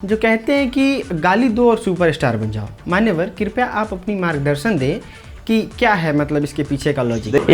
जो कहते हैं कि गाली दो और सुपरस्टार बन जाओ। मान्यवर, कृपया आप अपनी मार्गदर्शन दें कि क्या है मतलब इसके पीछे का लॉजिक,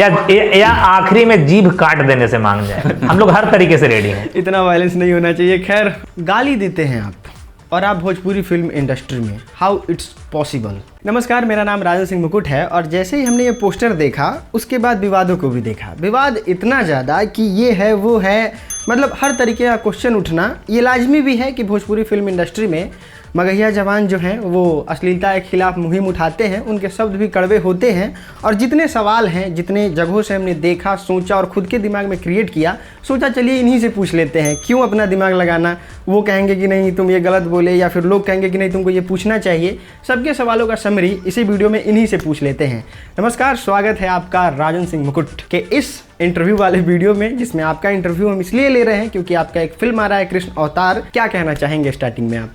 या आखिरी में जीभ काट देने से मांग जाए। हम लोग हर तरीके से रेडी हैं। इतना वायलेंस नहीं होना चाहिए। खैर, गाली देते हैं आप और आप भोजपुरी फिल्म इंडस्ट्री में, हाउ इट्स पॉसिबल। नमस्कार, मेरा नाम राजन सिंह मुकुट है और जैसे ही हमने ये पोस्टर देखा उसके बाद विवादों को भी देखा। विवाद इतना ज़्यादा कि ये है वो है, मतलब हर तरीके का क्वेश्चन उठना। ये लाजमी भी है कि भोजपुरी फिल्म इंडस्ट्री में मगहिया जवान जो हैं वो अश्लीलता के खिलाफ मुहिम उठाते हैं, उनके शब्द भी कड़वे होते हैं। और जितने सवाल हैं, जितने जगहों से हमने देखा, सोचा और खुद के दिमाग में क्रिएट किया, सोचा चलिए इन्हीं से पूछ लेते हैं। क्यों अपना दिमाग लगाना, वो कहेंगे कि नहीं तुम ये गलत बोले, या फिर लोग कहेंगे कि नहीं तुमको ये पूछना चाहिए। सबके सवालों का समरी इसी वीडियो में इन्हीं से पूछ लेते हैं। नमस्कार, स्वागत है आपका राजन सिंह मुकुट के इस इंटरव्यू वाले वीडियो में, जिसमें आपका इंटरव्यू हम इसलिए ले रहे हैं क्योंकि आपका एक फिल्म आ रहा है कृष्ण अवतार। क्या कहना चाहेंगे स्टार्टिंग में आप?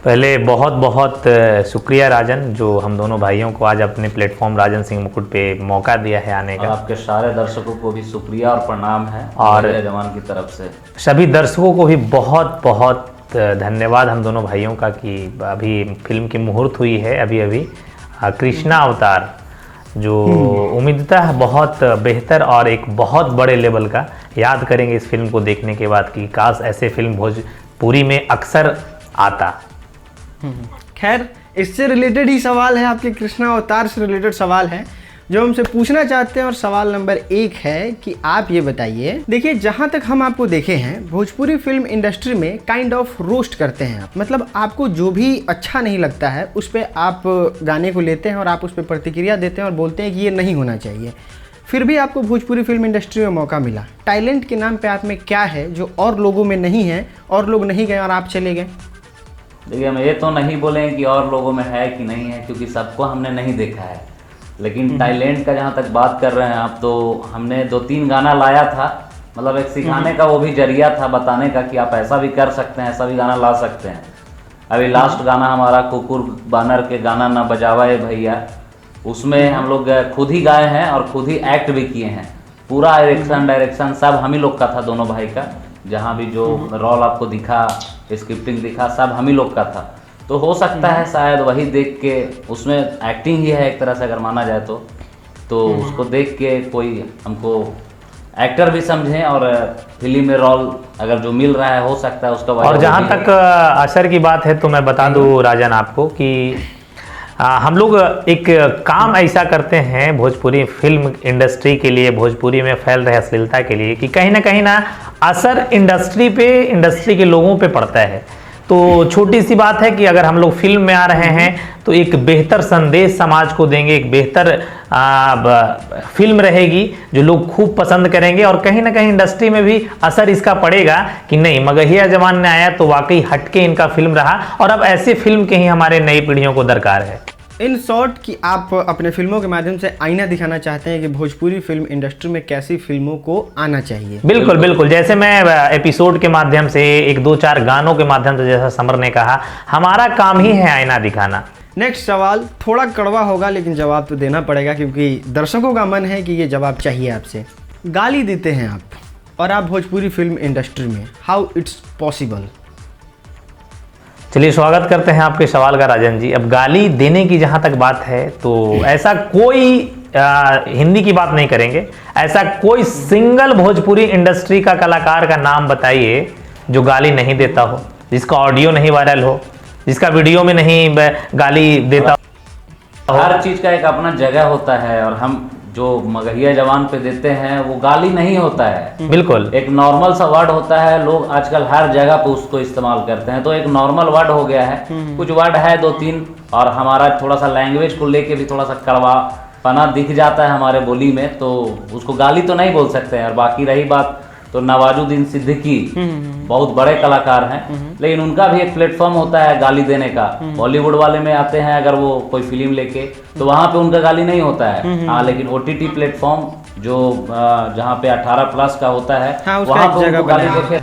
पहले बहुत बहुत शुक्रिया राजन, जो हम दोनों भाइयों को आज अपने प्लेटफॉर्म राजन सिंह मुकुट पे मौका दिया है आने का। आपके सारे दर्शकों को भी शुक्रिया और प्रणाम है और जवान की तरफ से। सभी दर्शकों को भी बहुत बहुत धन्यवाद हम दोनों भाइयों का कि अभी फिल्म की मुहूर्त हुई है अभी कृष्णा अवतार, जो उम्मीदतः बहुत बेहतर और एक बहुत बड़े लेवल का याद करेंगे इस फिल्म को देखने के बाद कि काश ऐसे फिल्म भोजपुरी में अक्सर आता। खैर, इससे रिलेटेड ही सवाल है, आपके कृष्णा अवतार से रिलेटेड सवाल है जो हमसे पूछना चाहते हैं। और सवाल नंबर 1 है कि आप ये बताइए, देखिए जहाँ तक हम आपको देखे हैं भोजपुरी फिल्म इंडस्ट्री में काइंड ऑफ रोस्ट करते हैं आप, मतलब आपको जो भी अच्छा नहीं लगता है उस पर आप गाने को लेते हैं और आप उस पर प्रतिक्रिया देते हैं और बोलते हैं कि ये नहीं होना चाहिए। फिर भी आपको भोजपुरी फिल्म इंडस्ट्री में मौका मिला। टैलेंट के नाम पे आप में क्या है जो और लोगों में नहीं है, और लोग नहीं गए और आप चले गए? देखिए, हम ये तो नहीं बोले कि और लोगों में है कि नहीं है, क्योंकि सबको हमने नहीं देखा है। लेकिन टैलेंट का जहाँ तक बात कर रहे हैं आप, तो हमने 2-3 गाना लाया था, मतलब एक सिखाने का वो भी जरिया था, बताने का कि आप ऐसा भी कर सकते हैं, ऐसा भी गाना ला सकते हैं। अभी लास्ट गाना हमारा कुकुर बानर के गाना ना बजावा ए भैया, उसमें हम लोग खुद ही गाए हैं और खुद ही एक्ट भी किए हैं। पूरा डायरेक्शन सब हम ही लोग का था, दोनों भाई का। जहाँ भी जो रोल आपको दिखा, स्क्रिप्टिंग दिखा, सब हम ही लोग का था। तो हो सकता है शायद वही देख के, उसमें एक्टिंग ही है एक तरह से अगर माना जाए तो उसको देख के कोई हमको एक्टर भी समझें और फिल्म में रोल अगर जो मिल रहा है हो सकता है उसका। और जहाँ तक असर की बात है तो मैं बता दूँ राजन आपको कि हम लोग एक काम ऐसा करते हैं भोजपुरी फिल्म इंडस्ट्री के लिए, भोजपुरी में फैल रहे अश्लीलता के लिए, कि कहीं ना असर इंडस्ट्री के लोगों पे पड़ता है। तो छोटी सी बात है कि अगर हम लोग फिल्म में आ रहे हैं तो एक बेहतर संदेश समाज को देंगे, एक बेहतर फिल्म रहेगी जो लोग खूब पसंद करेंगे। और कहीं ना कहीं इंडस्ट्री में भी असर इसका पड़ेगा कि नहीं, मगहिया जवान ने आया तो वाकई हटके इनका फिल्म रहा, और अब ऐसे फिल्म के ही हमारे नई पीढ़ियों को दरकार है। इन शॉर्ट कि आप अपने फिल्मों के माध्यम से आईना दिखाना चाहते हैं कि भोजपुरी फिल्म इंडस्ट्री में कैसी फिल्मों को आना चाहिए। बिल्कुल। जैसे मैं एपिसोड के माध्यम से, 1-2-4 गानों के माध्यम से, जैसा समर ने कहा, हमारा काम ही है आईना दिखाना। नेक्स्ट सवाल थोड़ा कड़वा होगा लेकिन जवाब तो देना पड़ेगा क्योंकि दर्शकों का मन है कि ये जवाब चाहिए आपसे। गाली देते हैं आप और आप भोजपुरी फिल्म इंडस्ट्री में, हाउ इट्स पॉसिबल? चलिए, स्वागत करते हैं आपके सवाल का राजन जी। अब गाली देने की जहाँ तक बात है तो ऐसा कोई हिंदी की बात नहीं करेंगे, ऐसा कोई सिंगल भोजपुरी इंडस्ट्री का कलाकार का नाम बताइए जो गाली नहीं देता हो, जिसका ऑडियो नहीं वायरल हो, जिसका वीडियो में नहीं गाली देता हो। हर चीज़ का एक अपना जगह होता है, और हम जो मगहिया जवान पे देते हैं वो गाली नहीं होता है। बिल्कुल, एक नॉर्मल सा वर्ड होता है, लोग आजकल हर जगह पे उसको इस्तेमाल करते हैं, तो एक नॉर्मल वर्ड हो गया है। कुछ वर्ड है 2-3, और हमारा थोड़ा सा लैंग्वेज को लेके भी थोड़ा सा कड़वापना दिख जाता है हमारे बोली में, तो उसको गाली तो नहीं बोल सकते हैं। और बाकी रही बात तो नवाजुद्दीन सिद्दीकी बहुत बड़े कलाकार हैं, लेकिन उनका भी एक प्लेटफॉर्म होता है गाली देने का। बॉलीवुड वाले में आते हैं अगर वो कोई फिल्म लेके, तो वहाँ पे उनका गाली नहीं होता है। हाँ, लेकिन OTT प्लेटफॉर्म जो जहाँ पे 18+ का होता है, हाँ, वहाँ पे उनको गाली देखे।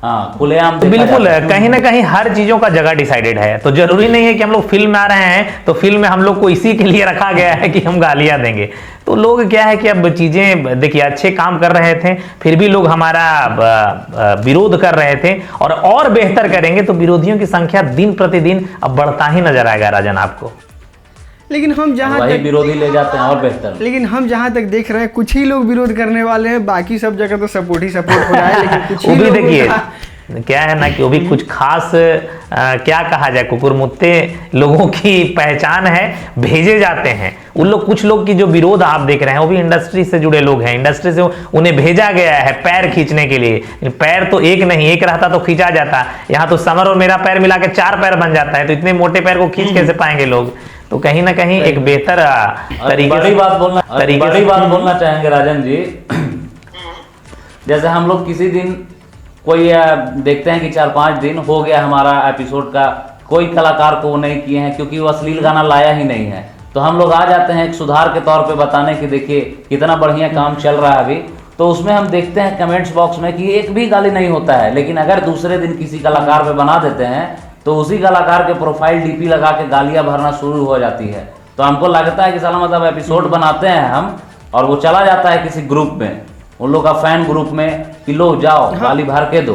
हाँ खुलेआम तो देखा बिल्कुल जाता है। कहीं ना कहीं हर चीजों का जगह डिसाइडेड है, तो जरूरी नहीं है कि हम लोग फिल्म में आ रहे हैं तो फिल्म में हम लोग को इसी के लिए रखा गया है कि हम गालियां देंगे। तो लोग क्या है कि अब चीजें देखिए, अच्छे काम कर रहे थे फिर भी लोग हमारा विरोध कर रहे थे, और बेहतर करेंगे तो विरोधियों की संख्या दिन प्रतिदिन अब बढ़ता ही नजर आएगा राजन आपको। लेकिन हम जहाँ वही तक विरोधी ले जाते हैं और बेहतर। लेकिन हम जहाँ तक देख रहे हैं कुछ ही लोग विरोध करने वाले हैं, बाकी सब जगह तो सपोर्ट ही सपोर्ट हो रहा है। लेकिन कुछ वो ही भी लोगों देखिए का क्या है ना कि वो भी कुछ खास क्या कहा जाए, कुकुरमुत्ते लोगों की पहचान है, भेजे जाते हैं उन लोग। कुछ लोग की जो विरोध आप देख रहे हैं वो भी इंडस्ट्री से जुड़े लोग हैं, इंडस्ट्री से उन्हें भेजा गया है पैर खींचने के लिए। पैर तो एक नहीं, एक रहता तो खींचा जाता, यहाँ तो समर और मेरा पैर मिला के 4 पैर बन जाता है, तो इतने मोटे पैर को खींच कैसे पाएंगे लोग। तो कहीं ना कहीं एक बेहतर बड़ी बात बोलना चाहेंगे राजन जी। जैसे हम लोग किसी दिन कोई देखते हैं कि 4-5 दिन हो गया हमारा एपिसोड का, कोई कलाकार को वो नहीं किए हैं क्योंकि वो अश्लील गाना लाया ही नहीं है, तो हम लोग आ जाते हैं एक सुधार के तौर पे बताने कि देखिए कितना बढ़िया काम चल रहा है अभी। तो उसमें हम देखते हैं कमेंट्स बॉक्स में कि एक भी गाली नहीं होता है, लेकिन अगर दूसरे दिन किसी कलाकार पे बना देते हैं तो उसी कलाकार के प्रोफाइल डीपी लगा के गालियां भरना शुरू हो जाती है। तो हमको लगता है कि साला मतलब एपिसोड बनाते हैं हम और वो चला जाता है किसी ग्रुप में, उन लोग का फैन ग्रुप में कि लो जाओ गाली भर के दो,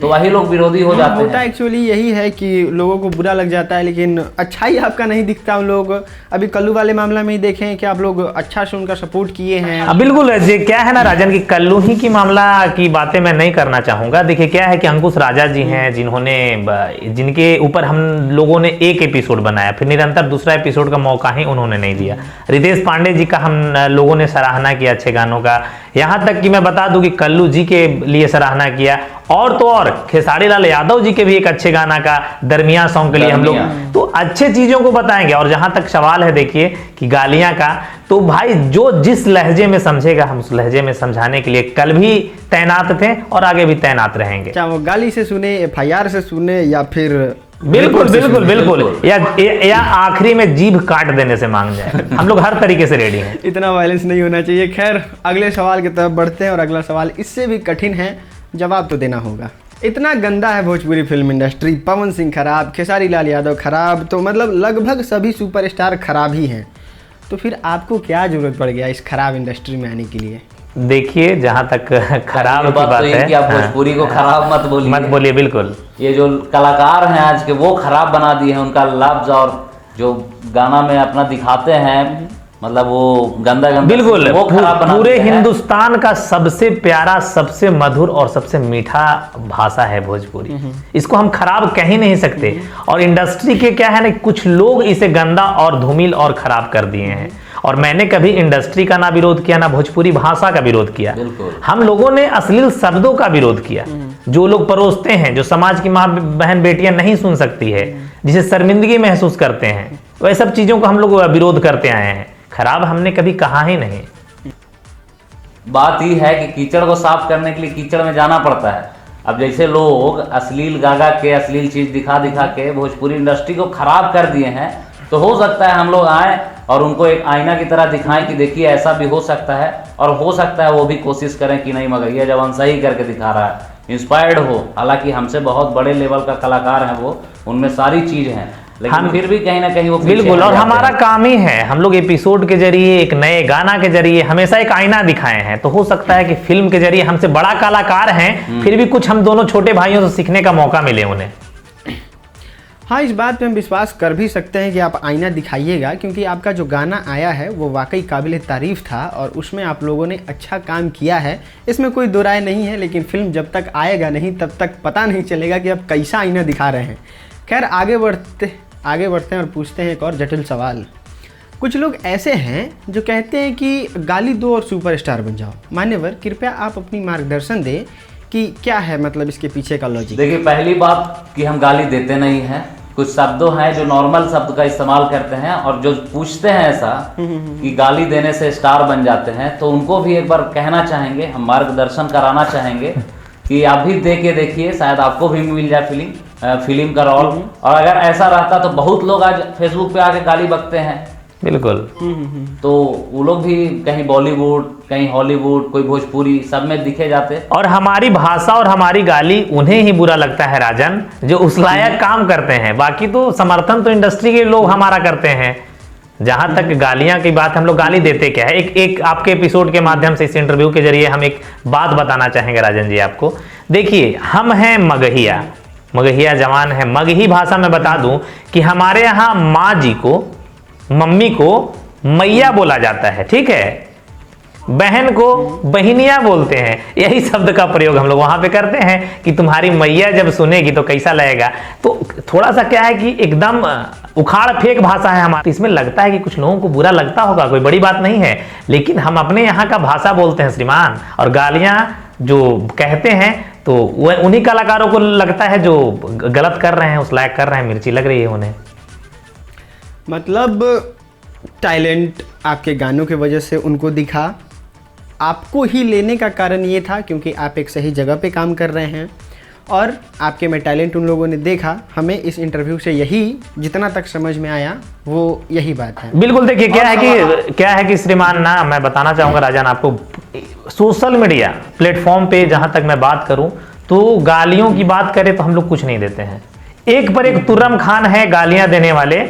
तो वही लोग विरोधी हो जाते होता हैं। एक्चुअली यही है कि लोगों को बुरा लग जाता है, लेकिन अच्छाई आपका नहीं दिखता। उन लोग अभी कल्लू वाले मामला में ही देखें कि आप लोग अच्छा से उनका सपोर्ट किए हैं। बिल्कुल जी, क्या है ना राजन की कल्लू ही की मामला की बातें मैं नहीं करना चाहूंगा। देखिए क्या है कि अंकुश राजा जी हैं जिनके ऊपर हम लोगों ने एक एपिसोड बनाया, फिर निरंतर दूसरा एपिसोड का मौका ही उन्होंने नहीं दिया। रितेश पांडे जी का हम लोगों ने सराहना किया अच्छे गानों का, यहाँ तक कि मैं बता दूं कि कल्लू जी के लिए सराहना किया, और तो और खेसारी लाल यादव जी के भी एक अच्छे गाना का दरमिया सॉन्ग के लिए हम लोग तो अच्छे चीजों को बताएंगे। और जहां तक सवाल है देखिए कि गालियां का, तो भाई जो जिस लहजे में समझेगा हम उस लहजे में समझाने के लिए कल भी तैनात थे और आगे भी तैनात रहेंगे, चाहे वो गाली से सुने, FIR से सुने, या फिर बिल्कुल बिल्कुल बिल्कुल या आखिरी में जीभ काट देने से मांग जाए, हम लोग हर तरीके से रेडी हैं। इतना वायलेंस नहीं होना चाहिए। खैर अगले सवाल की तरफ बढ़ते हैं, और अगला सवाल इससे भी कठिन है, जवाब तो देना होगा। इतना गंदा है भोजपुरी फिल्म इंडस्ट्री, पवन सिंह खराब, खेसारी लाल यादव खराब, तो मतलब लगभग सभी सुपरस्टार खराब ही हैं। तो फिर आपको क्या जरूरत पड़ गया इस खराब इंडस्ट्री में आने के लिए? देखिए जहां तक खराब की बात तो है कि आप भोजपुरी को खराब मत बोलिए। बिल्कुल। ये जो कलाकार हैं आज के वो खराब बना दिए हैं, उनका लफ्ज और जो गाना में अपना दिखाते हैं, मतलब वो गंदा बिल्कुल वो खराब बना पूरे दिया है। हिंदुस्तान का सबसे प्यारा, सबसे मधुर और सबसे मीठा भाषा है भोजपुरी, इसको हम खराब कह ही नहीं सकते। और इंडस्ट्री के क्या है ना, कुछ लोग इसे गंदा और धूमिल और खराब कर दिए हैं। और मैंने कभी इंडस्ट्री का ना विरोध किया, ना भोजपुरी भाषा का विरोध किया। हम लोगों ने अश्लील शब्दों का विरोध किया, जो लोग परोसते हैं, जो समाज की माँ बहन बेटियां नहीं सुन सकती है, जिसे शर्मिंदगी महसूस करते हैं, वह सब चीजों को हम लोग विरोध करते आए हैं। खराब हमने कभी कहा ही नहीं। बात ही है कि कीचड़ को साफ करने के लिए कीचड़ में जाना पड़ता है। अब जैसे लोग अश्लील गागा के अश्लील चीज दिखा के भोजपुरी इंडस्ट्री को खराब कर दिए हैं, तो हो सकता है हम लोग आए और उनको एक आईना की तरह दिखाएं कि देखिए ऐसा भी हो सकता है, और हो सकता है वो भी कोशिश करें कि नहीं मगर ये जवान सही करके दिखा रहा है, इंस्पायर्ड हो। हालांकि हमसे बहुत बड़े लेवल का कलाकार हैं वो, उनमें सारी चीज हैं, लेकिन फिर भी कहीं ना कहीं वो बिल्कुल। और हमारा काम ही है, हम लोग एपिसोड के जरिए, एक नए गाना के जरिए हमेशा एक आईना दिखाए हैं। तो हो सकता है कि फिल्म के जरिए हमसे बड़ा कलाकार हैं, फिर भी कुछ हम दोनों छोटे भाइयों से सीखने का मौका मिले उन्हें। हाँ, इस बात पे हम विश्वास कर भी सकते हैं कि आप आईना दिखाइएगा, क्योंकि आपका जो गाना आया है वो वाकई काबिल तारीफ़ था और उसमें आप लोगों ने अच्छा काम किया है, इसमें कोई दो राय नहीं है। लेकिन फिल्म जब तक आएगा नहीं तब तक पता नहीं चलेगा कि आप कैसा आईना दिखा रहे हैं। खैर आगे बढ़ते हैं और पूछते हैं एक और जटिल सवाल। कुछ लोग ऐसे हैं जो कहते हैं कि गाली दो और सुपरस्टार बन जाओ। मान्यवर, कृपया आप अपनी मार्गदर्शन दें कि क्या है मतलब इसके पीछे का लॉजिक। देखिए, पहली बात कि हम गाली देते नहीं हैं, कुछ शब्दों हैं जो नॉर्मल शब्द का इस्तेमाल करते हैं, और जो पूछते हैं ऐसा कि गाली देने से स्टार बन जाते हैं, तो उनको भी एक बार कहना चाहेंगे, हम मार्गदर्शन कराना चाहेंगे कि आप भी दे के देखिए, शायद आपको भी मिल जाए फिल्म का रोल। और अगर ऐसा रहता तो बहुत लोग आज फेसबुक पे आके गाली बकते हैं बिल्कुल। तो वो लोग भी कहीं बॉलीवुड, कहीं हॉलीवुड, कोई भोजपुरी, सब में दिखे जाते। और हमारी भाषा और हमारी गाली उन्हें ही बुरा लगता है राजन, जो उस लायक काम करते हैं। बाकी तो समर्थन तो इंडस्ट्री के लोग हमारा करते हैं। जहां तक गालियां की बात, हम लोग गाली देते क्या है, एक आपके एपिसोड के माध्यम से, इस इंटरव्यू के जरिए हम एक बात बताना चाहेंगे राजन जी आपको। देखिए, हम हैं मगहिया, मगहिया जवान है। मगही भाषा में बता दूं कि हमारे यहाँ माँ जी को, मम्मी को मैया बोला जाता है, ठीक है। बहन को बहिनिया बोलते हैं। यही शब्द का प्रयोग हम लोग वहां पे करते हैं कि तुम्हारी मैया जब सुनेगी तो कैसा लगेगा। तो थोड़ा सा क्या है कि एकदम उखाड़ फेंक भाषा है हमारी। इसमें लगता है कि कुछ लोगों को बुरा लगता होगा, कोई बड़ी बात नहीं है, लेकिन हम अपने यहाँ का भाषा बोलते हैं श्रीमान। और गालियां जो कहते हैं तो वह उन्हीं कलाकारों को लगता है जो गलत कर रहे हैं, उस लायक कर रहे हैं, मिर्ची लग रही है उन्हें। मतलब टैलेंट आपके गानों की वजह से उनको दिखा, आपको ही लेने का कारण ये था क्योंकि आप एक सही जगह पे काम कर रहे हैं और आपके में टैलेंट उन लोगों ने देखा। हमें इस इंटरव्यू से यही जितना तक समझ में आया वो यही बात है। बिल्कुल। देखिए क्या है कि श्रीमान ना, मैं बताना चाहूंगा राजन आपको, सोशल मीडिया प्लेटफॉर्म पे जहां तक मैं बात करूं तो गालियों की बात करें तो हम लोग कुछ नहीं देते हैं। एक पर एक तुर्रम खान है गालियां देने वाले,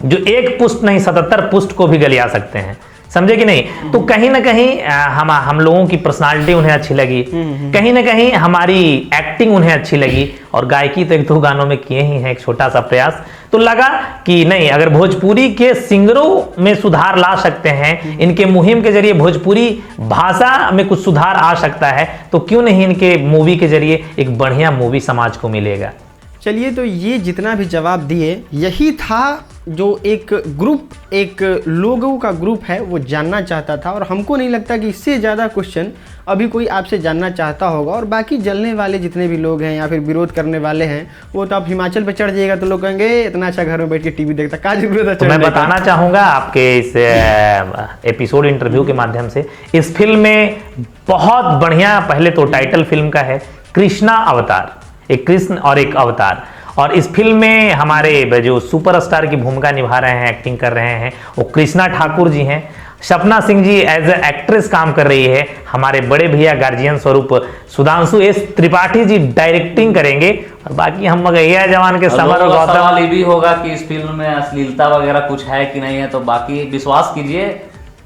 जो एक पुष्ट नहीं 77 पुष्ट को भी गलिया सकते हैं, समझे कि नहीं। तो कहीं ना कहीं हम लोगों की पर्सनालिटी उन्हें अच्छी लगी, कहीं ना कहीं हमारी एक्टिंग उन्हें अच्छी लगी, और गायकी तो एक दो गानों में किए ही हैं, एक छोटा सा प्रयास। तो लगा कि नहीं, अगर भोजपुरी के सिंगरों में सुधार ला सकते हैं, इनके मुहिम के जरिए भोजपुरी भाषा में कुछ सुधार आ सकता है, तो क्यों नहीं इनके मूवी के जरिए एक बढ़िया मूवी समाज को मिलेगा। चलिए, तो ये जितना भी जवाब दिए, यही था जो एक ग्रुप, एक लोगों का ग्रुप है वो जानना चाहता था। और हमको नहीं लगता कि इससे ज़्यादा क्वेश्चन अभी कोई आपसे जानना चाहता होगा। और बाकी जलने वाले जितने भी लोग हैं या फिर विरोध करने वाले हैं, वो तो आप हिमाचल पे चढ़ जाइएगा तो लोग कहेंगे इतना अच्छा घर में बैठ के टीवी देखता, क्या जरूरत है। तो मैं बताना चाहूँगा आपके इस एपिसोड इंटरव्यू के माध्यम से, इस फिल्म में बहुत बढ़िया, पहले तो टाइटल फिल्म का है कृष्णा अवतार, एक कृष्ण और एक अवतार। और इस फिल्म में हमारे जो सुपरस्टार की भूमिका निभा रहे हैं, एक्टिंग कर रहे हैं, वो कृष्णा ठाकुर जी हैं। सपना Singh ji as a actress काम कर रही है। हमारे बड़े भैया गार्जियन स्वरूप सुधांशु एस त्रिपाठी जी डायरेक्टिंग करेंगे। और बाकी हम मगहिया जवान के समर और गौतम। सवाल ये भी होगा कि इस फिल्म में अश्लीलता वगैरह कुछ है कि नहीं है, तो बाकी विश्वास कीजिए,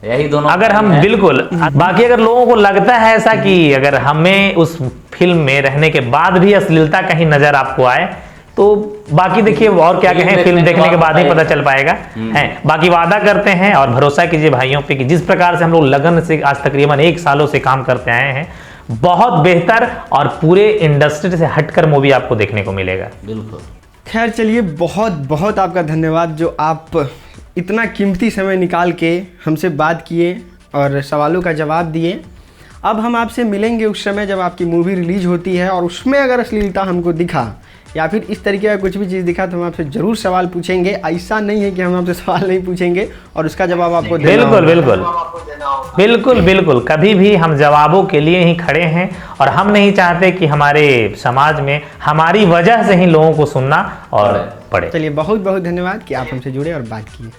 यही दोनों अगर हम बिल्कुल, बाकी अगर लोगों को लगता है ऐसा कि अगर हमें उस फिल्म में रहने के बाद भी अश्लीलता कहीं नजर आपको आए, तो बाकी देखिए और क्या कहें, फिल्म देखने के बाद ही पता चल पाएगा। है, बाकी वादा करते हैं और भरोसा कीजिए भाइयों पे कि जिस प्रकार से हम लोग लगन से आज तकरीबन 1 सालों से काम करते आए हैं, बहुत बेहतर और पूरे इंडस्ट्री से हटकर मूवी आपको देखने को मिलेगा। बिल्कुल। खैर चलिए, बहुत बहुत आपका धन्यवाद जो आप इतना कीमती समय निकाल के हमसे बात किए और सवालों का जवाब दिए। अब हम आपसे मिलेंगे उस समय जब आपकी मूवी रिलीज होती है, और उसमें अगर अश्लीलता हमको दिखा या फिर इस तरीके का कुछ भी चीज़ दिखा तो हम आपसे ज़रूर सवाल पूछेंगे। ऐसा नहीं है कि हम आपसे सवाल नहीं पूछेंगे और उसका जवाब आपको देना होगा। बिल्कुल बिल्कुल बिल्कुल, कभी भी हम जवाबों के लिए ही खड़े हैं। और हम नहीं चाहते कि हमारे समाज में हमारी वजह से ही लोगों को सुनना और पड़े। चलिए, बहुत बहुत धन्यवाद कि आप हमसे जुड़े और बात किए।